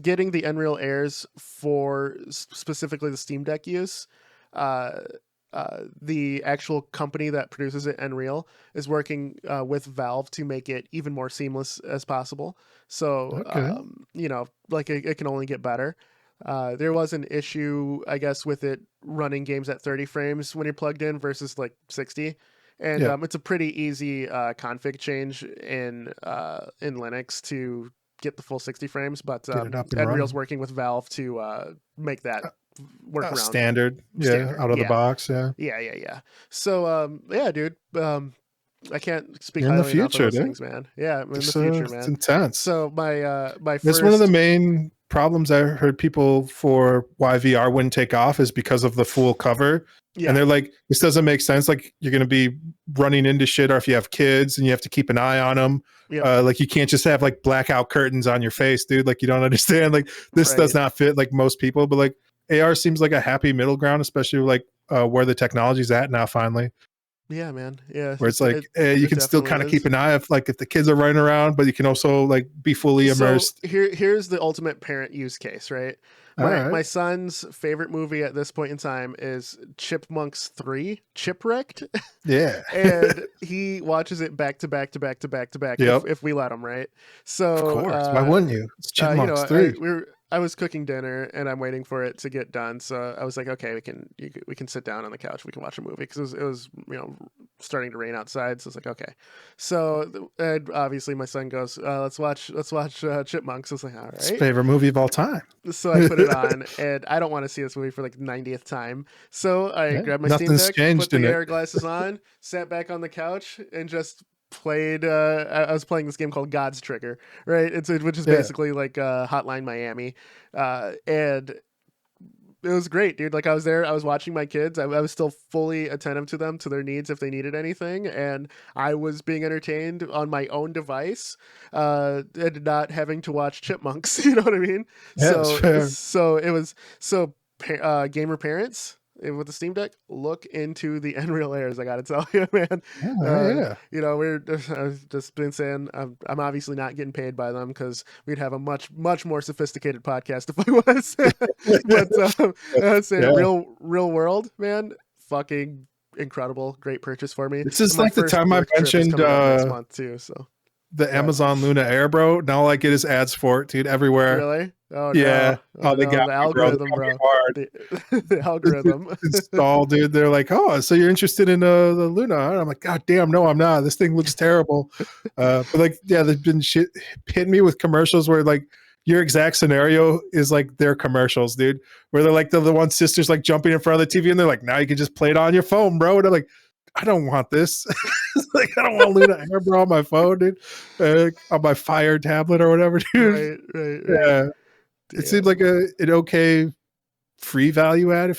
getting the Nreal Airs for specifically the Steam Deck use, the actual company that produces it, Nreal, is working with Valve to make it even more seamless as possible. So, it can only get better. There was an issue, I guess, with it running games at 30 frames when you're plugged in versus like 60. And it's a pretty easy config change in Linux to get the full 60 frames. But Nreal's working with Valve to make that work around standard out of the box. Yeah. So dude, I can't speak highly enough of those things, man. Yeah, in the future, man. It's intense. So my first, it's one of the main problems I heard people for why VR wouldn't take off is because of the full cover. Yeah. And they're like, this doesn't make sense. Like, you're going to be running into shit, or if you have kids and you have to keep an eye on them. Yep. Like, you can't just have like blackout curtains on your face, dude. Like, you don't understand. Like, this does not fit like most people. But like, AR seems like a happy middle ground, especially like where the technology's at now. Finally. Yeah, man. Yeah, where it's like you can still kind of keep an eye if like if the kids are running around, but you can also like be fully immersed. So here's the ultimate parent use case, right? My son's favorite movie at this point in time is Chipmunks 3, Chipwrecked. Yeah. And he watches it back to back to back to back to back if we let him, right? So of course, why wouldn't you? It's Chipmunks 3. I was cooking dinner and I'm waiting for it to get done. So I was like, okay, we can sit down on the couch. We can watch a movie because it was starting to rain outside. So I was like, okay. So obviously my son goes, let's watch Chipmunks. I was like, all right. It's his favorite movie of all time. So I put it on and I don't want to see this movie for like 90th time. So I grabbed my Steam Deck, put the AR glasses on, sat back on the couch and just played I was playing this game called God's Trigger, right? Which is basically like Hotline Miami, and it was great, dude. Like I was there, I was watching my kids, I was still fully attentive to them, to their needs if they needed anything, and I was being entertained on my own device, and not having to watch Chipmunks. You know what I mean? Yeah, so it was gamer parents with the Steam Deck, look into the Nreal Airs. I gotta tell you, man. We're I've just been saying I'm obviously not getting paid by them because we'd have a much more sophisticated podcast if I was. But I'd say real world, man, fucking incredible, great purchase for me. This is like the time I mentioned next month too. So the Amazon Luna Air, bro. Now all I get is ads for it, dude, everywhere. Really? Oh yeah. No. They got the algorithm, bro. The algorithm. Install, dude. They're like, oh, so you're interested in the Luna? And I'm like, God damn, no, I'm not. This thing looks terrible. But like, yeah, they've been hitting me with commercials where like your exact scenario is like their commercials, dude. Where they're like the one sister's like jumping in front of the TV and they're like, now you can just play it on your phone, bro. And I'm like, I don't want this. Like, I don't want Luna Air, bro, on my phone, dude. On my Fire tablet or whatever, dude. Right. Yeah. It seems like an okay free value add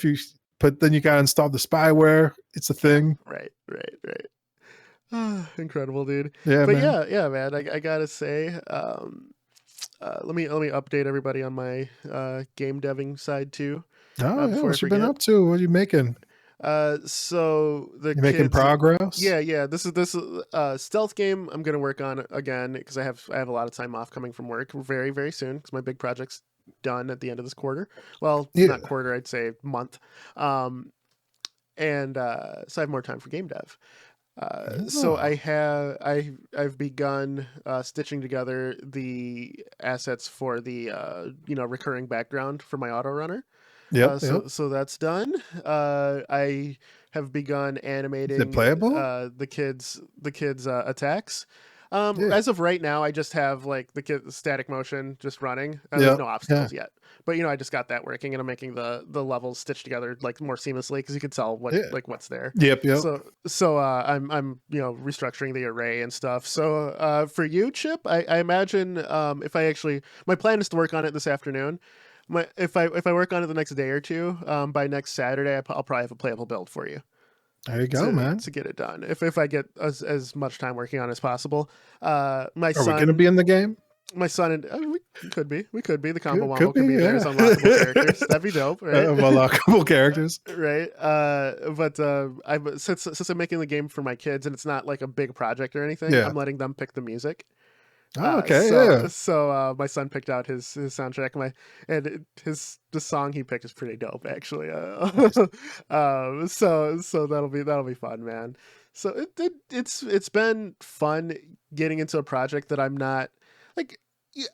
but then you got to install the spyware. It's a thing. Right. Incredible, dude. Yeah, but man. yeah, man. I gotta say, let me update everybody on my game deving side too. Oh, yeah. What you been up to? What are you making? So you're making progress. Yeah. This is stealth game I'm gonna work on again because I have a lot of time off coming from work very, very soon because my big project's done at the end of this quarter. Well, not quarter, I'd say month. So I have more time for game dev. So I've begun stitching together the assets for the recurring background for my auto runner. So that's done. I have begun animating. Is it playable? The kids' attacks. As of right now, I just have like the static motion just running. There's no obstacles yet. But I just got that working, and I'm making the levels stitched together like more seamlessly because you can tell what's there. Yep. So I'm restructuring the array and stuff. So for you, Chip, I imagine if I actually, my plan is to work on it this afternoon. If I work on it the next day or two, by next Saturday, I'll probably have a playable build for you. There you go, man. To get it done. If I get as much time working on it as possible. Are we going to be in the game? My son and we could be. The combo Wombo could be there as unlockable characters. That'd be dope, right? Unlockable characters, right? But since I'm making the game for my kids and it's not like a big project or anything, I'm letting them pick the music. Oh, okay. So my son picked out his soundtrack. The song he picked is pretty dope, actually. So that'll be fun, man. So it's been fun getting into a project that I'm not like.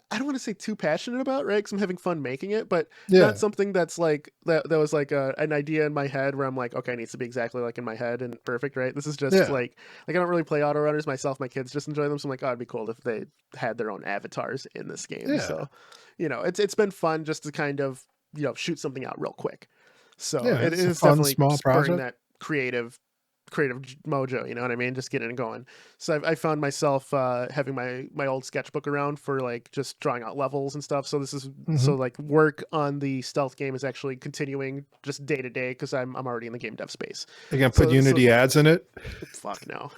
I don't want to say too passionate about, right? Because I'm having fun making it, but not something that's like that was like an idea in my head where I'm like, okay, it needs to be exactly like in my head and perfect, right? This is just like I don't really play auto runners myself. My kids just enjoy them, so I'm like, oh, it'd be cool if they had their own avatars in this game. Yeah. So, it's been fun just to kind of shoot something out real quick. So it is definitely spurring that creative creative mojo, you know what I mean? Just getting it going. So I found myself having my old sketchbook around for like just drawing out levels and stuff. So this is so like work on the stealth game is actually continuing just day to day because I'm already in the game dev space. You gonna put Unity ads in it? Fuck no.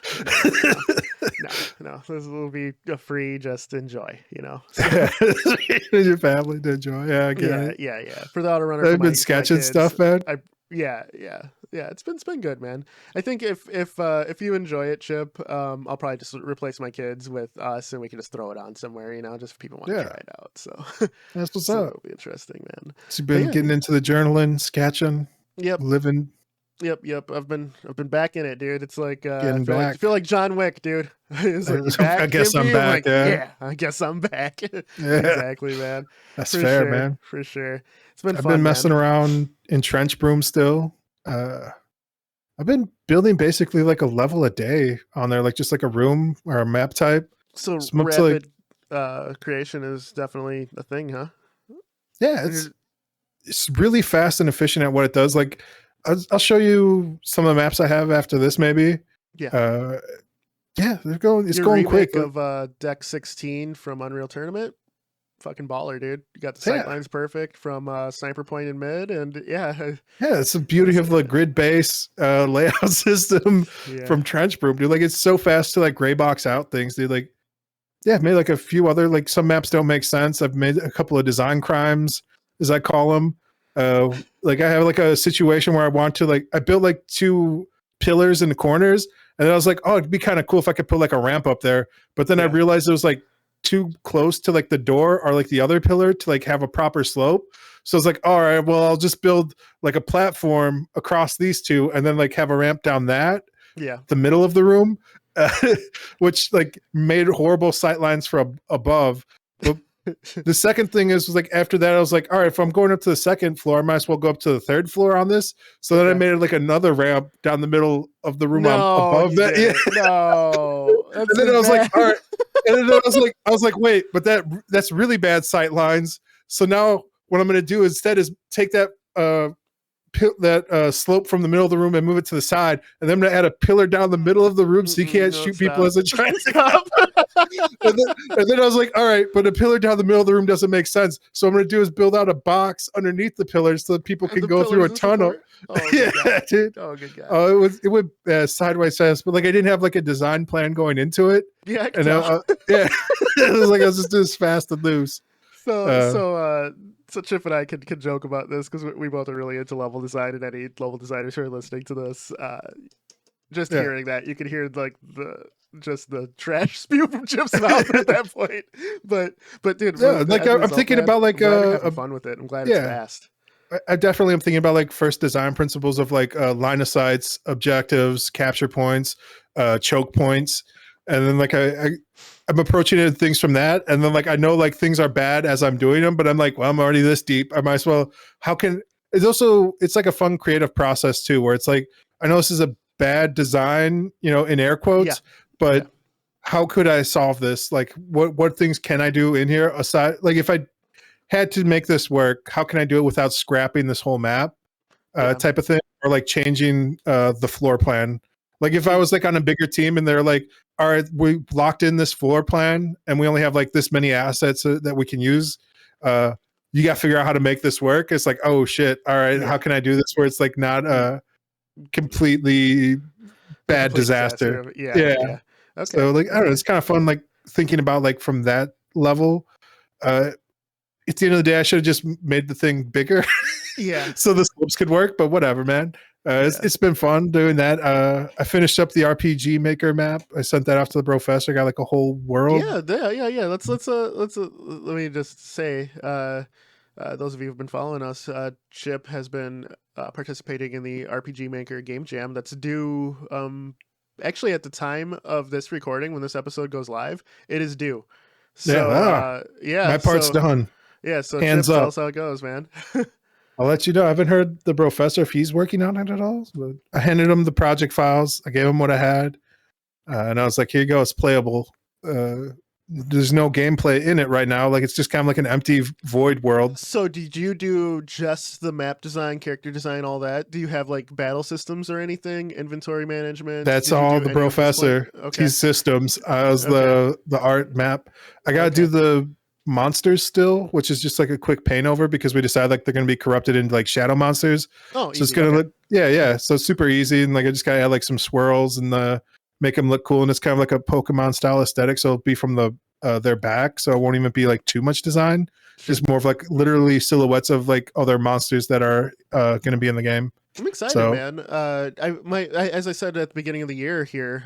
No. This will be a free, just enjoy, you know. So, your family to enjoy. Yeah, I get it. Yeah. For the autorunner, I've been sketching stuff, man. Yeah. It's been good, man. I think if you enjoy it, Chip, I'll probably just replace my kids with us, and we can just throw it on somewhere, you know, just if people want to try it out. So that's what's up. It'll be interesting, man. So you've been getting into the journaling, sketching, living. Yep. I've been back in it, dude. It's like I feel like John Wick, dude. Like, I guess I'm back. Yeah, I guess I'm back. Exactly, man. That's fair, man. For sure. It's been. I've been messing around in Trench Broom still. I've been building basically like a level a day on there, like just like a room or a map type. So rapid creation is definitely a thing, huh? Yeah, it's really fast and efficient at what it does. Like I'll show you some of the maps I have after this, maybe. Yeah. It's going quick. Of Deck 16 from Unreal Tournament. Fucking baller, dude. You got the sight lines perfect from sniper point in mid, and it's the beauty of the grid base layout system from Trench Broom, dude. Like it's so fast to like gray box out things, dude. Like I've made like a few other, like some maps don't make sense. I've made a couple of design crimes, as I call them. Like I have like a situation where I built like 2 pillars in the corners, and then I was like, oh, it'd be kind of cool if I could put like a ramp up there. But then I realized it was like too close to like the door or like the other pillar to like have a proper slope. So it's like, all right, well, I'll just build like a platform across these 2 and then like have a ramp down the middle of the room, which like made horrible sight lines for above. But the second thing was like after that, I was like, all right, if I'm going up to the 2nd floor, I might as well go up to the 3rd floor on this. So then I made it like another ramp down the middle of the room above that. And then I was like, all right. And then I was like, wait, but that's really bad sight lines. So now what I'm going to do instead is take that slope from the middle of the room and move it to the side, and then I'm going to add a pillar down the middle of the room so you can't shoot people as a try to stop. and then I was like, all right, but a pillar down the middle of the room doesn't make sense. So what I'm going to do is build out a box underneath the pillars so that people can go through a tunnel. Dude. Oh, good guy. It went sideways fast, but like I didn't have like a design plan going into it. Yeah, it was like I was just doing this fast and loose. So Chip and I could joke about this because we both are really into level design, and any level designers who are listening to this, hearing that, you could hear like the trash spew from Chip's mouth at that point. But dude, like I'm thinking about like having fun with it. I'm glad it's fast. I definitely am thinking about like first design principles of like line of sights, objectives, capture points, choke points, and then like I'm approaching it things from that, and then like I know like things are bad as I'm doing them, but I'm like, well, I'm already this deep. I might as well. It's like a fun creative process too, where it's like I know this is a bad design, you know, in air quotes, but how could I solve this? Like, what things can I do in here aside? Like, if I had to make this work, how can I do it without scrapping this whole map, type of thing, or like changing the floor plan? Like if I was like on a bigger team and they're like, all right, we locked in this floor plan and we only have like this many assets that we can use. You got to figure out how to make this work. It's like, oh shit. All right. How can I do this where it's like not a completely bad disaster? Yeah. Okay. So like, I don't know. It's kind of fun. Like thinking about like from that level, at the end of the day, I should have just made the thing bigger. So the slopes could work, but whatever, man. It's been fun doing that. I finished up the RPG Maker map. I sent that off to the professor. Got like a whole world. Yeah. Let's let me just say, those of you who've been following us, Chip has been participating in the RPG Maker game jam that's due. Actually, at the time of this recording, when this episode goes live, it is due. So my part's done. Yeah, so hands Chip, up. tell us how it goes, man. I'll let you know. I haven't heard the professor if he's working on it at all. But I handed him the project files. I gave him what I had. And I was like, here you go. It's playable. there's no gameplay in it right now. Like it's just kind of like an empty void world. So did you do just the map design, character design, all that? Do you have like battle systems or anything, inventory management? That's all the professor. Okay. He's systems. I was the art map. I gotta do the monsters still, which is just like a quick paint over because we decided like they're gonna be corrupted into like shadow monsters. Oh, so it's gonna look so it's super easy, and like I just gotta add like some swirls and make them look cool, and it's kind of like a Pokemon style aesthetic, so it'll be from their back, so it won't even be like too much design. Just more of like literally silhouettes of like other monsters that are gonna be in the game. I'm excited, man. As I said at the beginning of the year here,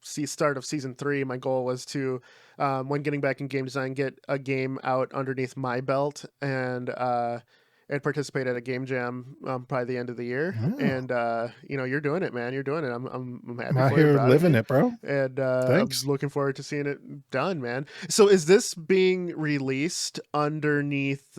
start of season 3, my goal was to, when getting back in game design, get a game out underneath my belt and participate at a game jam by the end of the year. And you're doing it, man. You're doing it. I'm happy. I'm out here living it, bro. And I'm looking forward to seeing it done, man. So is this being released underneath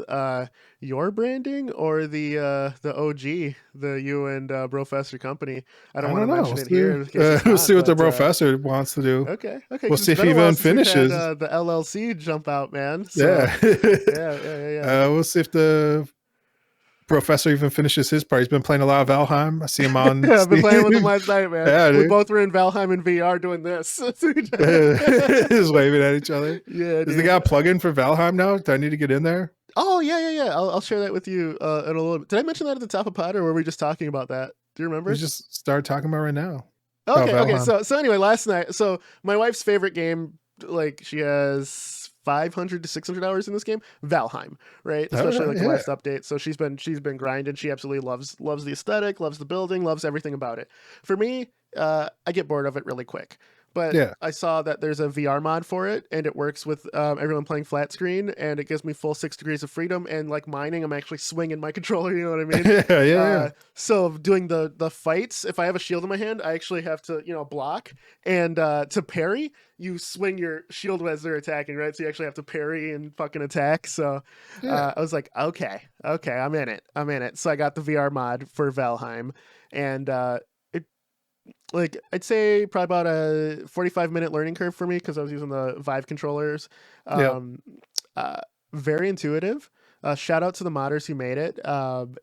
your branding or the OG, the you and Professor company? I don't want to mention it here. We'll see what the professor wants to do. Okay. We'll see if he even finishes. The LLC jump out, man. So, yeah. We'll see if the professor even finishes his part. He's been playing a lot of Valheim. I see him on. I've been playing with him last night, man. Yeah, we both were in Valheim in VR doing this. Just waving at each other. Yeah, Is the guy plug-in for Valheim now? Do I need to get in there? Oh yeah. I'll share that with you in a little bit. Did I mention that at the top of pod, or were we just talking about that? Do you remember? We just started talking about right now. Okay. So anyway, last night. So my wife's favorite game, like she has 500 to 600 hours in this game, Valheim, right? Especially the last update. So she's been grinding. She absolutely loves the aesthetic, loves the building, loves everything about it. For me, I get bored of it really quick. But I saw that there's a VR mod for it, and it works with everyone playing flat screen, and it gives me full 6 degrees of freedom. And like mining, I'm actually swinging my controller. You know what I mean? Yeah. So doing the fights, if I have a shield in my hand, I actually have to block, and to parry, you swing your shield as they're attacking, right? So you actually have to parry and fucking attack. So I was like, okay, I'm in it. So I got the VR mod for Valheim, and like I'd say probably about a 45-minute learning curve for me because I was using the Vive controllers. Very intuitive. Shout out to the modders who made it.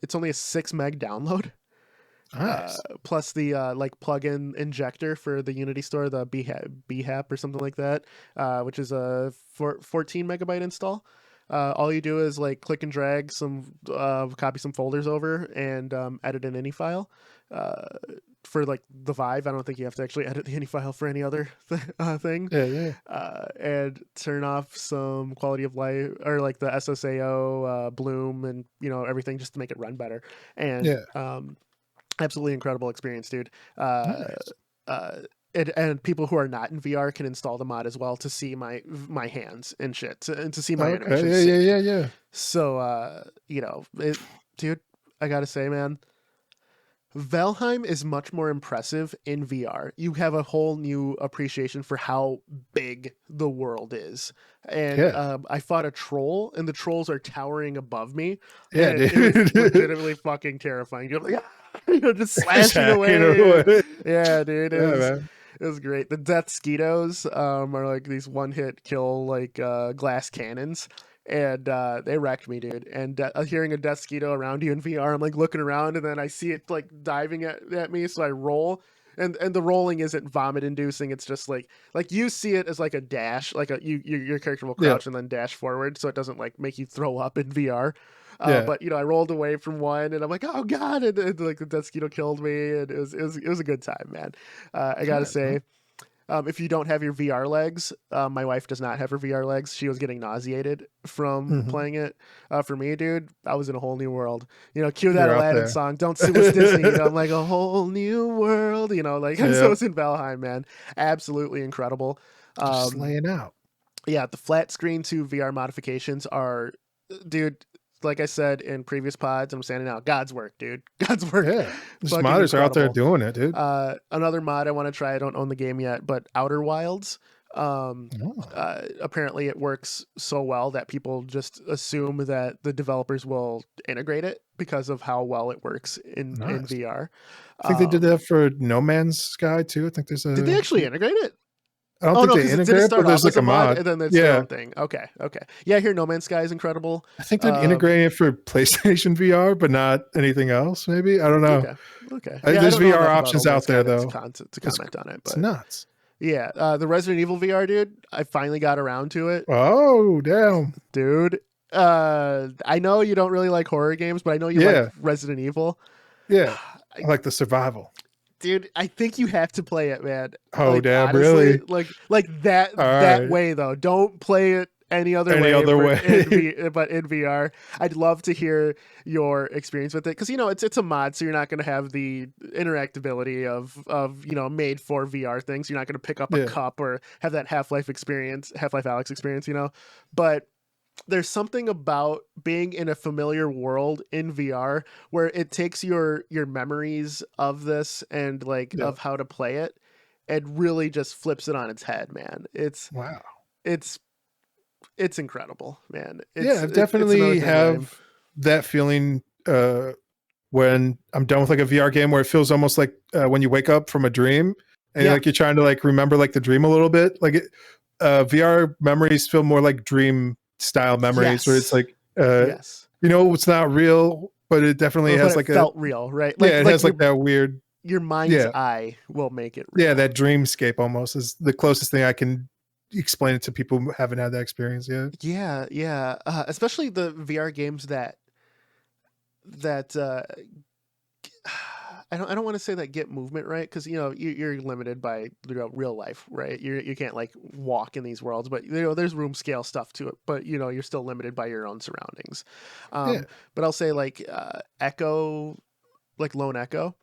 It's only a 6 meg download. Nice. Plus the like plugin injector for the Unity store, the BHAP or something like that, which is a 14 megabyte install. All you do is like click and drag copy some folders over and edit an ini file. For like the Vive, I don't think you have to actually edit the ini file for any other thing. And turn off some quality of life or like the SSAO, Bloom, and everything just to make it run better. And absolutely incredible experience, dude. Nice. And people who are not in VR can install the mod as well to see my hands and shit, and to see my animations. Yeah. So dude, I gotta say, man, Valheim is much more impressive in VR. You have a whole new appreciation for how big the world is. And I fought a troll, and the trolls are towering above me. Yeah, dude. It was legitimately fucking terrifying. You're like, just slashing away. Yeah, dude. It was great. The Death Skeetos are like these one-hit kill like glass cannons. And they wrecked me, dude. And hearing a Death Skeeto around you in VR, I'm like looking around, and then I see it like diving at me, so I roll. And the rolling isn't vomit inducing. It's just like you see it as like a dash, like your character will crouch and then dash forward, so it doesn't like make you throw up in VR. But I rolled away from one, and I'm like, oh god, and like the Death Skeeto killed me, and it was a good time, man. I gotta say. If you don't have your VR legs, my wife does not have her VR legs. She was getting nauseated from playing it. For me, dude, I was in a whole new world. Cue that Aladdin song. Don't sue us, Disney. I'm like a whole new world. So it's in Valheim, man. Absolutely incredible. Just laying out. Yeah, the flat screen to VR modifications are, dude. Like I said in previous pods, I'm saying it now. God's work, dude. God's work. Yeah, just modders are out there doing it, dude. Another mod I want to try. I don't own the game yet, but Outer Wilds. Apparently, it works so well that people just assume that the developers will integrate it because of how well it works in VR. I think they did that for No Man's Sky too. I think there's a. Did they actually integrate it? I don't think they integrate, but there's like a mod, and then there's their own thing. Okay. Yeah, I hear No Man's Sky is incredible. I think they're integrating it for PlayStation VR, but not anything else. Maybe, I don't know. Okay. There's VR options out there though. To comment on it, but it's nuts. Yeah, the Resident Evil VR, dude. I finally got around to it. Oh, damn, dude. I know you don't really like horror games, but I know you like Resident Evil. Yeah, I like the survival. Dude, I think you have to play it, man. Oh, like, damn, honestly, really? Like that way though. Don't play it any other way. But in VR, I'd love to hear your experience with it, because it's a mod, so you're not going to have the interactability of made for VR things. You're not going to pick up a cup or have that Half-Life Alyx experience, but there's something about being in a familiar world in VR where it takes your memories of this and of how to play it and really just flips it on its head, man. It's incredible, man. I definitely have that feeling when I'm done with like a VR game, where it feels almost like when you wake up from a dream and like you're trying to like remember like the dream a little bit. Like VR memories feel more like dream style memories, where it's like it's not real, but it definitely has like felt real, right? It has like that weird, your mind's eye will make it real. That dreamscape almost is the closest thing I can explain it to people who haven't had that experience yet. Especially the VR games that I don't want to say that get movement, right? Because you're limited by real life, right? You can't like walk in these worlds, but there's room scale stuff to it. But you're still limited by your own surroundings. But I'll say like Echo, like Lone Echo,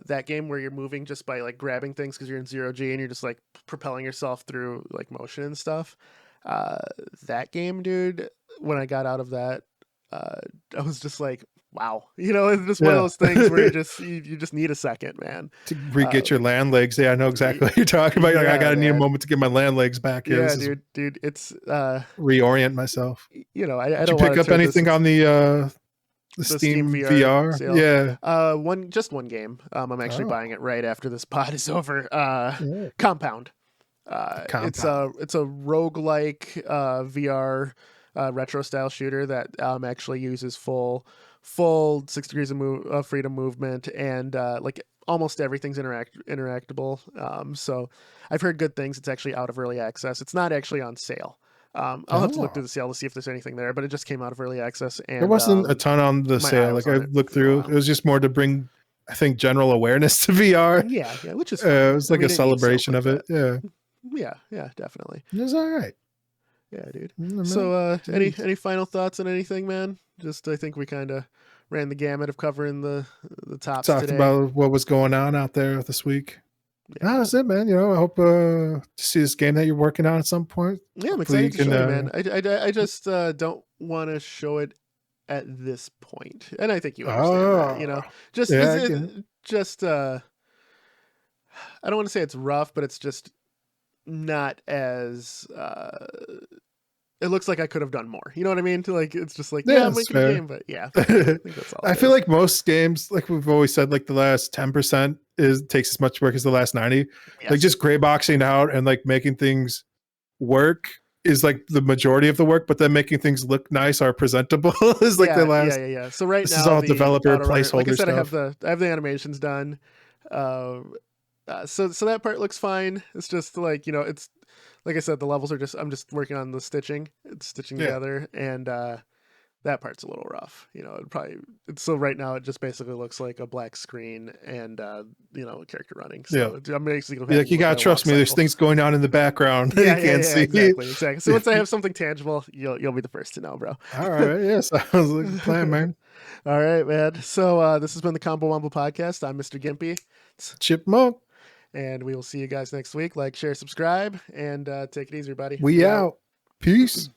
that game where you're moving just by like grabbing things because you're in 0G and you're just like propelling yourself through like motion and stuff. That game, dude, when I got out of that, I was just like, wow, it's just one of those things where you just need a second, man, to re-get your land legs. I know exactly what you're talking about. Like, I gotta need a moment to get my land legs back here. Dude, it's reorient myself. I Did don't you pick up anything on the Steam VR? Sale. Yeah, one game. I'm actually buying it right after this pod is over. Compound. It's a roguelike VR retro style shooter that actually uses full 6 degrees of freedom movement, and like almost everything's interactable. So I've heard good things. It's actually out of early access. It's not actually on sale. I'll have to look through the sale to see if there's anything there, but it just came out of early access. And there wasn't a ton on the sale. Like I looked through, it was just more to bring, I think, general awareness to VR. Yeah, which is it was like a celebration of it. Yeah, definitely. It was all right. Yeah, dude. So, any final thoughts on anything, man? Just, I think we kind of ran the gamut of covering the tops Talked today. about what was going on out there this week. Yeah, that's it, man. I hope to see this game that you're working on at some point. Yeah, I'm excited to show you, man. I just don't want to show it at this point, and I think you understand that. Just I don't want to say it's rough, but it's just not as it looks like I could have done more. You know what I mean? It's just like, I'm making a game, but I think that's all. I feel like most games, like we've always said, like the last 10% takes as much work as the last 90. Yes. Like just gray boxing out and like making things work is like the majority of the work, but then making things look nice or presentable is like the last. Yeah. So right this now, is all developer placeholder like I said, stuff. I have the animations done. So that part looks fine. It's just like, it's like I said, the levels are I'm just working on the stitching. It's stitching together, and that part's a little rough. So right now it just basically looks like a black screen and a character running. So I'm basically gonna you gotta trust me. There's things going on in the background that you can't see. Exactly. So once I have something tangible, you'll be the first to know, bro. All right. Sounds like a plan, man. All right, man. So this has been the Combo Wombo podcast. I'm Mr. Gimpy. Chipmunk. And we will see you guys next week. Like, share, subscribe, and take it easy, everybody. We out. Peace.